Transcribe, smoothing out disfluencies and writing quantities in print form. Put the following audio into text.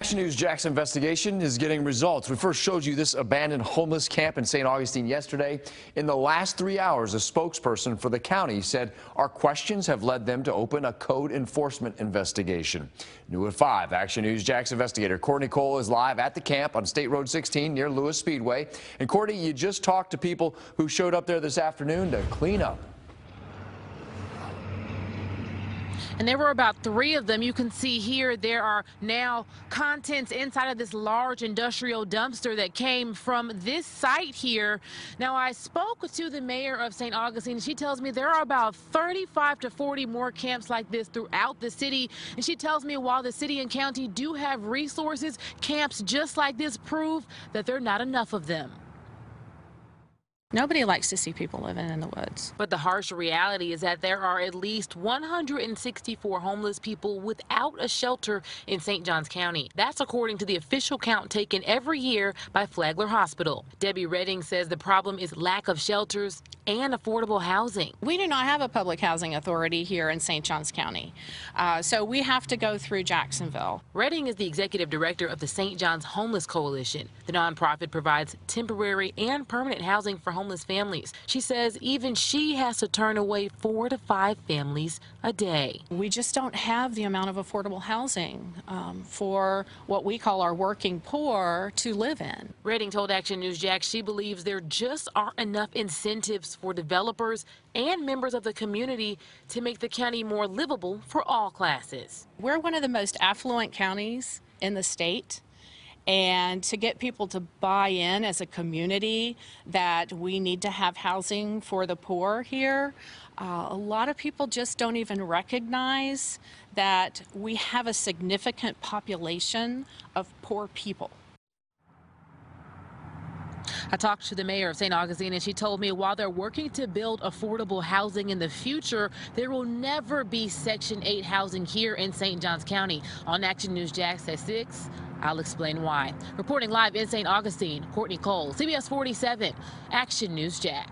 Action News Jack's investigation is getting results. We first showed you this abandoned homeless camp in St. Augustine yesterday. In the last 3 hours, a spokesperson for the county said our questions have led them to open a code enforcement investigation. New at 5, Action News Jack's investigator Courtney Cole is live at the camp on State Road 16 near Lewis Speedway. And Courtney, you just talked to people who showed up there this afternoon to clean up. And there were about 3 of them. You can see here there are now contents inside of this large industrial dumpster that came from this site here. Now, I spoke to the mayor of St. Augustine. She tells me there are about 35 to 40 more camps like this throughout the city. And she tells me while the city and county do have resources, camps just like this prove that there are not enough of them. Nobody likes to see people living in the woods. But the harsh reality is that there are at least 164 homeless people without a shelter in St. Johns County. That's according to the official count taken every year by Flagler Hospital. Debbie Redding says the problem is lack of shelters and affordable housing. We do not have a public housing authority here in St. Johns County, so we have to go through Jacksonville. Redding is the executive director of the St. Johns Homeless Coalition. The nonprofit provides temporary and permanent housing for homeless families. She says even she has to turn away 4 to 5 families a day. We just don't have the amount of affordable housing for what we call our working poor to live in. Redding told Action News Jack she believes there just aren't enough incentives for developers and members of the community to make the county more livable for all classes. We're one of the most affluent counties in the state. And to get people to buy in as a community that we need to have housing for the poor here, a lot of people just don't even recognize that we have a significant population of poor people. I talked to the mayor of St. Augustine, and she told me while they're working to build affordable housing in the future, there will never be Section 8 housing here in St. Johns County. On Action News Jax at 6, I'll explain why. Reporting live in St. Augustine, Courtney Cole, CBS 47, Action News Jax.